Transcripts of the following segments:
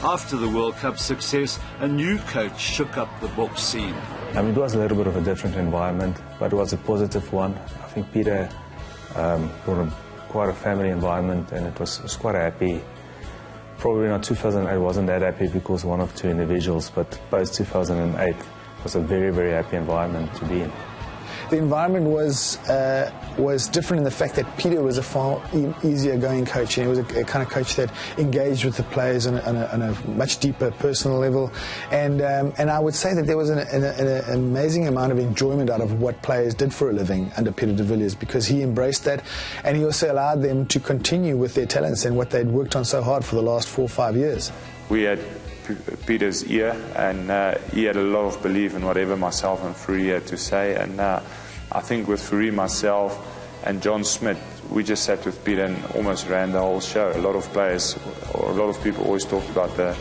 After the World Cup success, a new coach shook up the Boks scene. It was a little bit of a different environment, but it was a positive one. I think Peter brought quite a family environment, and it was quite happy. Probably not 2008 wasn't that happy because one of two individuals, but post 2008 was a very, very happy environment to be in. The environment was different in the fact that Peter was a far easier going coach, and he was a kind of coach that engaged with the players on a much deeper personal level, and I would say that there was an amazing amount of enjoyment out of what players did for a living under Peter de Villiers, because he embraced that, and he also allowed them to continue with their talents and what they'd worked on so hard for the last 4 or 5 years. We had Peter's ear, and he had a lot of belief in whatever myself and Fourie had to say, and I think with Fourie, myself and John Smith, we just sat with Peter and almost ran the whole show. A lot of players, or a lot of people always talked about the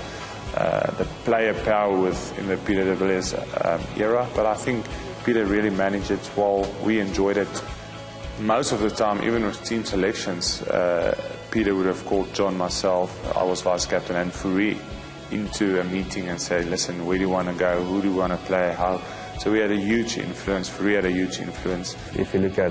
player power in the Peter de Villiers era, but I think Peter really managed it well. We enjoyed it. Most of the time, even with team selections, Peter would have called John, myself, I was vice captain, and Fourie into a meeting and say, listen, where do you want to go, who do you want to play, how? So we had a huge influence, Fourie had a huge influence. If you look at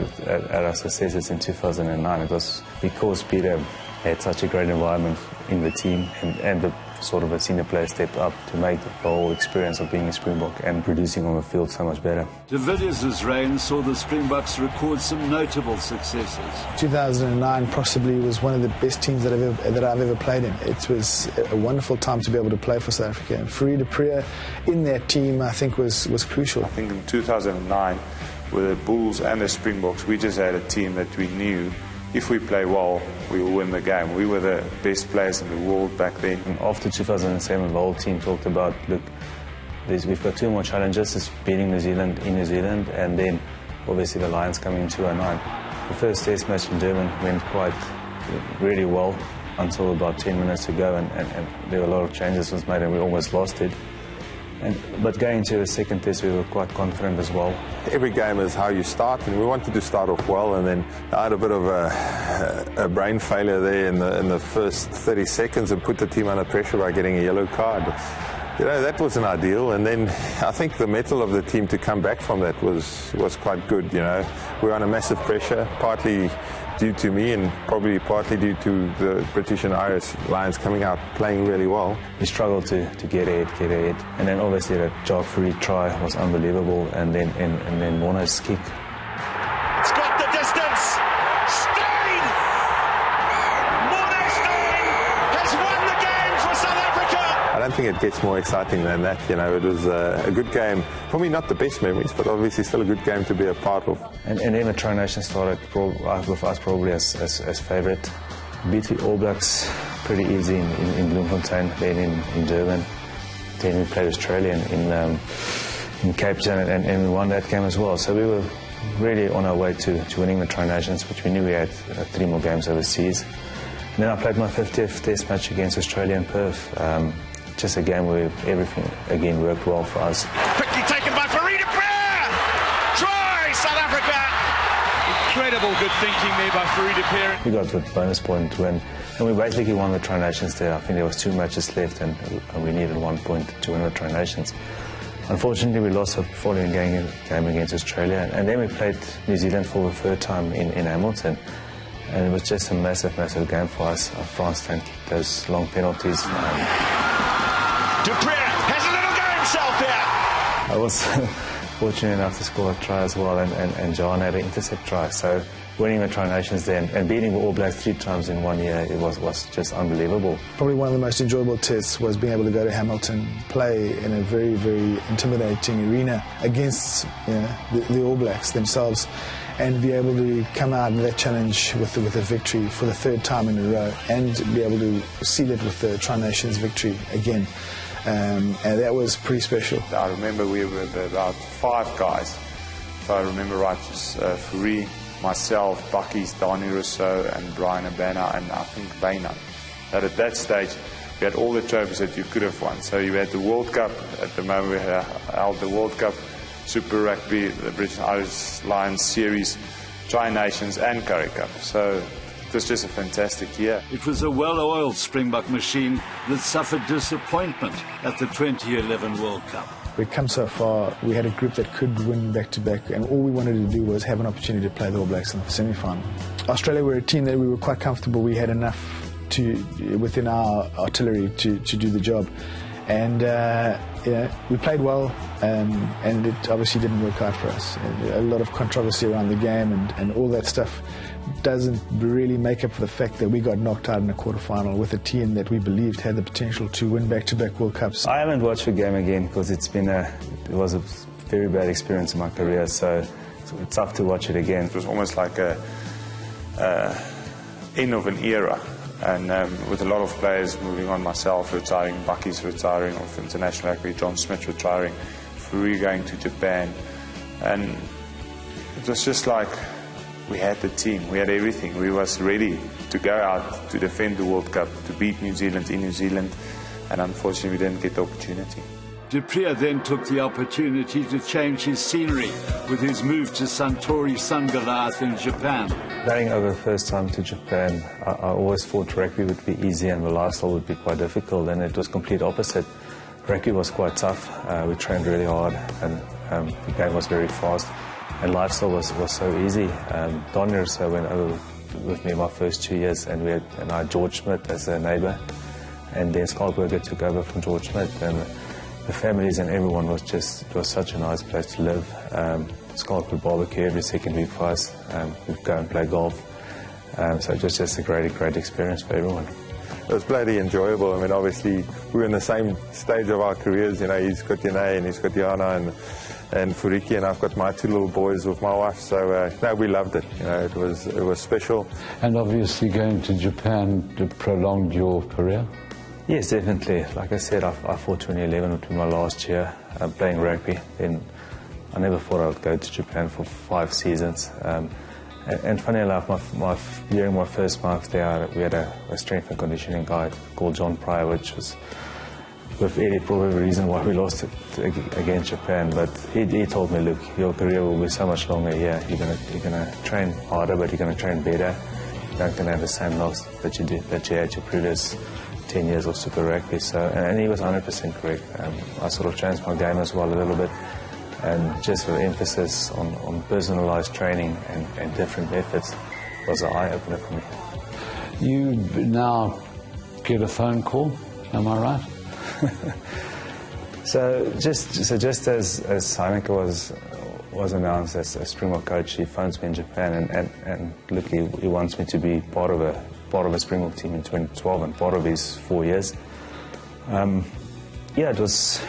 our successes in 2009, it was because Peter had such a great environment in the team, and the sort of a senior player stepped up to make the whole experience of being a Springbok and producing on the field so much better. De Villiers' reign saw the Springboks record some notable successes. 2009 possibly was one of the best teams that I've ever played in. It was a wonderful time to be able to play for South Africa. And Fourie du Preez in that team, I think, was crucial. I think in 2009, with the Bulls and the Springboks, we just had a team that we knew if we play well, we will win the game. We were the best players in the world back then. And after 2007, the whole team talked about, look, we've got 2 more challenges. It's beating New Zealand in New Zealand, and then obviously the Lions coming in 2009. The first test match in Durban went really well until about 10 minutes to go, and there were a lot of changes was made, and we almost lost it. But going into the second test, we were quite confident as well. Every game is how you start, and we wanted to start off well, and then I had a bit of a brain failure there in the first 30 seconds and put the team under pressure by getting a yellow card. You know, that wasn't ideal, and then I think the mettle of the team to come back from that was quite good, you know. We were under massive pressure, partly due to me and probably partly due to the British and Irish Lions coming out playing really well. We struggled to get ahead. And then obviously that Jock Fourie try was unbelievable, and then Mona's kick. It's got the distance! Steyn! Mona Steyn has won the game for South Africa! I don't think it gets more exciting than that, you know. It was a good game. For me, not the best memories, but obviously still a good game to be a part of. And then the Tri Nations started with us probably as favourite. Beat the All Blacks pretty easy in Bloemfontein, then in Durban. Then we played Australia in Cape Town, and we won that game as well. So we were really on our way to winning the Tri Nations, which we knew we had 3 more games overseas. And then I played my 50th Test match against Australia in Perth. Just a game where everything again worked well for us. Quickly taken by Fourie du Preez! Try, South Africa! Incredible good thinking there by Fourie du Preez. We got the bonus point win, and we basically won the Tri Nations there. I think there was 2 matches left, and we needed 1 point to win the Tri Nations. Unfortunately, we lost the following game against Australia, and then we played New Zealand for the 3rd time in Hamilton. And it was just a massive game for us. France then kicked those long penalties. Du Preez has a little go himself there. I was fortunate enough to score a try as well, and John had an intercept try. So winning the Tri Nations then and beating the All Blacks 3 times in 1 year, it was just unbelievable. Probably one of the most enjoyable tests was being able to go to Hamilton, play in a very, very intimidating arena against the All Blacks themselves, and be able to come out in that challenge with a victory for the 3rd time in a row, and be able to seal it with the Tri Nations victory again. And that was pretty special. I remember we were about 5 guys, if I remember right. It was Fourie, myself, Bucky's, Dani Rousseau, and Brian Abana, and I think Baina. That at that stage, we had all the trophies that you could have won. So you had the World Cup. At the moment, we held the World Cup, Super Rugby, the British and Irish Lions Series, Tri Nations, and Currie Cup. So It was just a fantastic year. It was a well-oiled Springbok machine that suffered disappointment at the 2011 World Cup. We'd come so far, we had a group that could win back-to-back, and all we wanted to do was have an opportunity to play the All Blacks in the semi-final. Australia were a team that we were quite comfortable. We had enough within our artillery to do the job. And we played well, and it obviously didn't work out for us. A lot of controversy around the game and all that stuff doesn't really make up for the fact that we got knocked out in a quarter-final with a team that we believed had the potential to win back-to-back World Cups. I haven't watched the game again because it was a very bad experience in my career, so it's tough to watch it again. It was almost like a end of an era. And with a lot of players moving on, myself retiring, Bucky's retiring off international rugby, John Smith retiring, Fourie going to Japan. And it was just like we had the team, we had everything. We was ready to go out to defend the World Cup, to beat New Zealand in New Zealand. And unfortunately, we didn't get the opportunity. De Villiers then took the opportunity to change his scenery with his move to Suntory Sungalath in Japan. Going over the first time to Japan, I always thought rugby would be easy and the lifestyle would be quite difficult, and it was complete opposite. Rugby was quite tough, we trained really hard, and the game was very fast, and lifestyle was so easy. Don Russo went over with me my first 2 years, and I had George Smith as a neighbour, and then Skalkberger took over from George Smith, and the families and everyone it was such a nice place to live. Scott would barbecue every second week for us. We'd go and play golf. So it was just a great experience for everyone. It was bloody enjoyable. I mean, obviously, we were in the same stage of our careers. You know, he's got Yane and he's got Yana and Furiki, and I've got my two little boys with my wife. So, no, we loved it. You know, it was special. And obviously going to Japan prolonged your career? Yes, definitely. Like I said, I thought 2011 would be my last year playing rugby. Then I never thought I would go to Japan for 5 seasons. And funny enough, during my first month there, we had a strength and conditioning guy called John Pryor, which was with Eddie probably the reason why we lost it against Japan. But he told me, look, your career will be so much longer here. You're gonna train harder, but you're gonna train better. You're not gonna have the same loss that you had your previous 10 years of Super Rugby. So, and he was 100% correct. I sort of changed my game as well a little bit. And just the emphasis on personalised training and different methods was an eye-opener for me. You now get a phone call, am I right? So just as Heineke was announced as a Springbok coach, he phones me in Japan and look, he wants me to be part of a Springbok team in 2012 and part of his 4 years. It was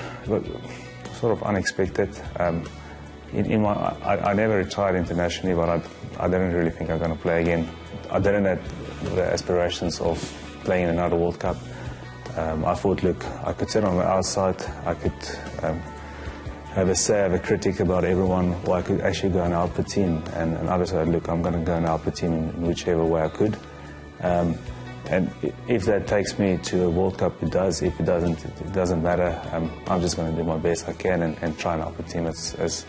sort of unexpected. I never retired internationally, but I didn't really think I'm going to play again. I didn't have the aspirations of playing in another World Cup. I thought, look, I could sit on the outside, I could have a say, have a critic about everyone, or I could actually go and help the team. And others said, look, I'm going to go and help the team in whichever way I could. And if that takes me to a World Cup, it does. If it doesn't, it doesn't matter. I'm just going to do my best I can and try and help the team as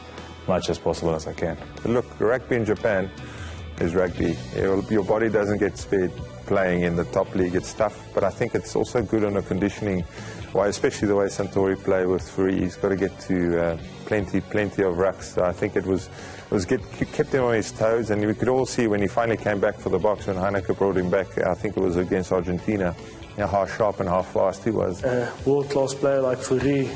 much as possible as I can. Look, rugby in Japan is rugby. Your body doesn't get spared playing in the top league. It's tough, but I think it's also good on a conditioning, why, especially the way Suntory play with Fourie. He's got to get to plenty of rucks. So I think it kept him on his toes, and we could all see when he finally came back for the box, when Heineke brought him back, I think it was against Argentina, how sharp and how fast he was. A world-class player like Fourie,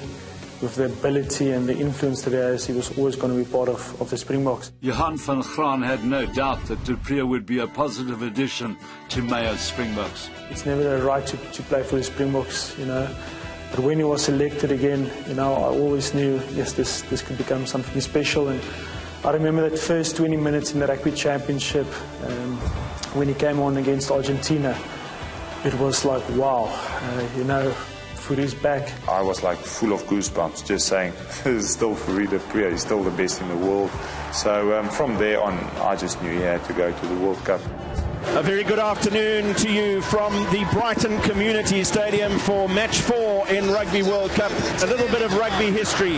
with the ability and the influence that he has, he was always going to be part of the Springboks. Johan van Graan had no doubt that de Villiers would be a positive addition to Mayo's Springboks. It's never the right to play for the Springboks, you know. But when he was selected again, you know, I always knew, yes, this could become something special. And I remember that first 20 minutes in the Rugby Championship, when he came on against Argentina, it was like, wow, you know, Fourie's back. I was like full of goosebumps, just saying, this is still Fourie du Preez, he's still the best in the world. So from there on, I just knew he had to go to the World Cup. A very good afternoon to you from the Brighton Community Stadium for Match 4 in Rugby World Cup. A little bit of rugby history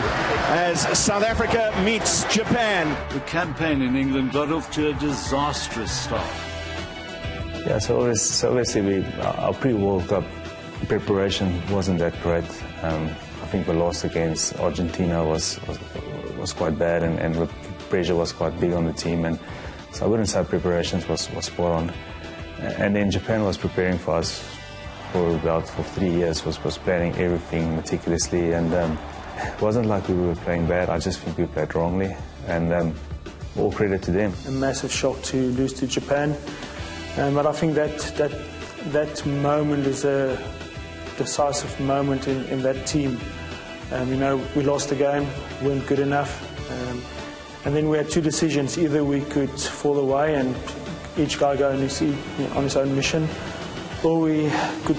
as South Africa meets Japan. The campaign in England got off to a disastrous start. Yeah, so obviously our pre-World Cup preparation wasn't that great. I think the loss against Argentina was quite bad, and the pressure was quite big on the team, and so I wouldn't say preparations was spot on. And then Japan was preparing for us for 3 years, was planning everything meticulously, and it wasn't like we were playing bad. I just think we played wrongly, and all credit to them. A massive shock to lose to Japan, but I think that moment is a decisive moment in that team. We lost the game, weren't good enough, and then we had two decisions. Either we could fall away and each guy go on his own mission, or we could,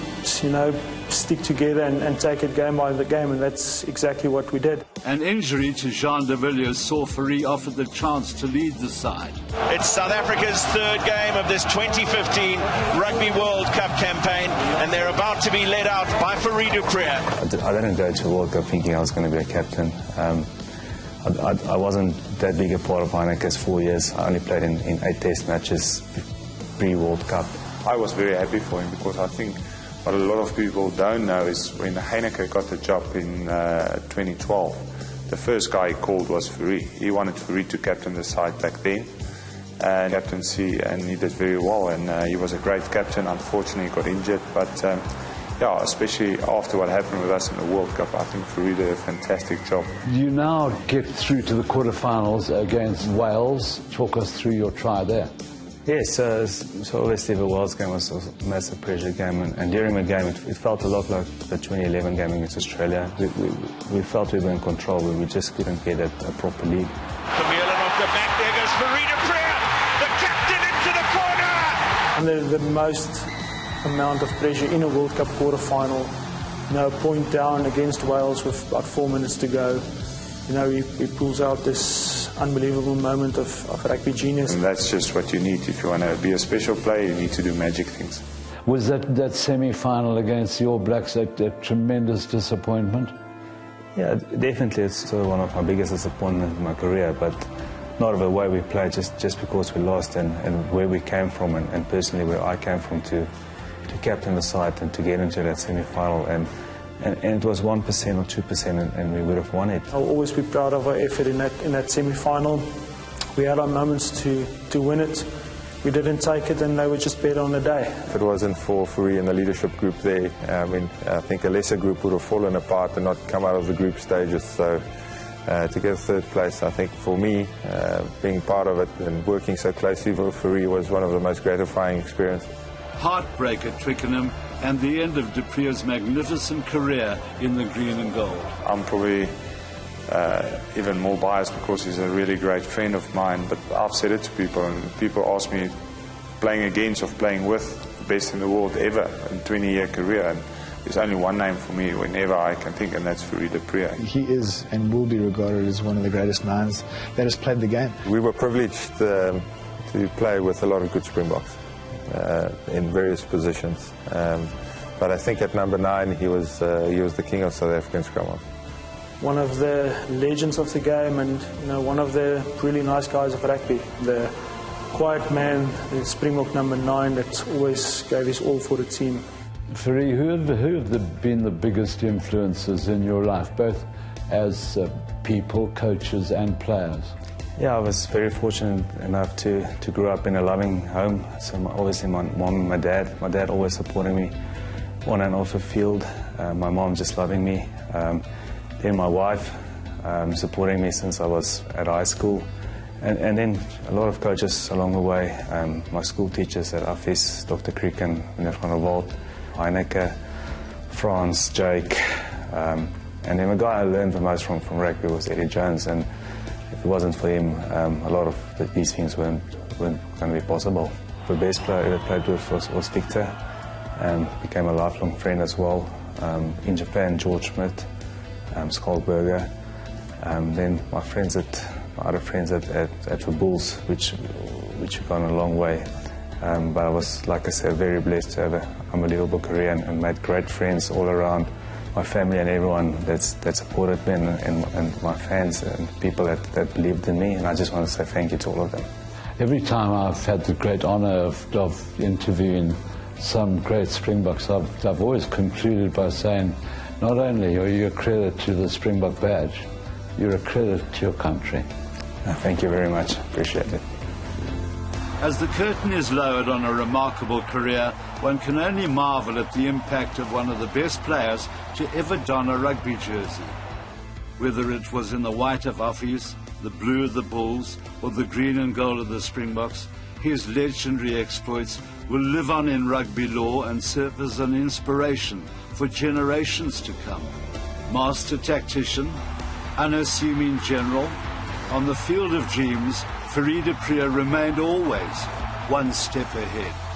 stick together and take it game by game, and that's exactly what we did. An injury to Peter de Villiers saw Fourie offered the chance to lead the side. It's South Africa's third game of this 2015 Rugby World Cup campaign, and they're about to be led out by Fourie du Preez. I didn't go to World Cup thinking I was going to be a captain. I wasn't that big a part of Heineke's 4 years. I only played in 8 test matches pre-World Cup. I was very happy for him, because I think what a lot of people don't know is when Heineke got the job in 2012, the first guy he called was Fourie. He wanted Fourie to captain the side back then, and captaincy, and he did very well, and he was a great captain. Unfortunately, he got injured, but especially after what happened with us in the World Cup, I think Fourie did a fantastic job. You now get through to the quarterfinals against Wales. Talk us through your try there. Yes, so obviously the Wales game was a massive pressure game, and during the game it felt a lot like the 2011 game against Australia. We felt we were in control, but we just couldn't get a proper lead. Vermeulen off the back, there goes Fourie du Preez, the captain into the corner! And the most amount of pressure in a World Cup quarter-final, point down against Wales with about 4 minutes to go. He pulls out this unbelievable moment of rugby genius. And that's just what you need. If you want to be a special player, you need to do magic things. Was that semi-final against the All Blacks a tremendous disappointment? Yeah, definitely. It's sort of one of my biggest disappointments in my career, but not the way we played, just because we lost, and where we came from, and personally where I came from to captain the side and to get into that semi-final. And it was 1% or 2%, and we would have won it. I'll always be proud of our effort in that semi-final. We had our moments to win it. We didn't take it, and they were just better on the day. If it wasn't for Fourie and the leadership group there, I think a lesser group would have fallen apart and not come out of the group stages. So to get third place, I think for me, being part of it and working so closely with Fourie was one of the most gratifying experiences. Heartbreak at Twickenham, and the end of de Preez's magnificent career in the green and gold. I'm probably even more biased because he's a really great friend of mine, but I've said it to people, and people ask me, playing against or playing with the best in the world ever in a 20-year career, and there's only one name for me whenever I can think, and that's Fourie du Preez. He is and will be regarded as one of the greatest minds that has played the game. We were privileged to play with a lot of good Springboks in various positions, but I think at number 9 he was the king of South African scrum. One of the legends of the game, and one of the really nice guys of rugby. The quiet man, the Springbok number 9 that always gave his all for the team. Fourie, who have been the biggest influences in your life, both as people, coaches and players? Yeah, I was very fortunate enough to grow up in a loving home. So obviously my mom and my dad always supporting me on and off the field. My mom just loving me. Then my wife supporting me since I was at high school. And then a lot of coaches along the way. My school teachers at AFIS, Dr. Krieken, Meneer van der Walt, Heineke, Frans, Jake. And then the guy I learned the most from rugby was Eddie Jones. And if it wasn't for him, a lot of these things weren't going to be possible. The best player I ever played with was Victor, and became a lifelong friend as well. In Japan, George Schmidt, Skalberger. Then my other friends at the Bulls, which have gone a long way. But I was, like I said, very blessed to have an unbelievable career and made great friends all around. My family and everyone that supported me, and my fans and people that believed in me, and I just want to say thank you to all of them. every time I've had the great honour of interviewing some great Springboks, I've always concluded by saying, not only are you a credit to the Springbok badge, you're a credit to your country. Thank you very much. Appreciate it. As the curtain is lowered on a remarkable career, one can only marvel at the impact of one of the best players to ever don a rugby jersey. Whether it was in the white of Offies, the blue of the Bulls, or the green and gold of the Springboks, his legendary exploits will live on in rugby lore and serve as an inspiration for generations to come. Master tactician, unassuming general, on the field of dreams, Fourie du Preez remained always one step ahead.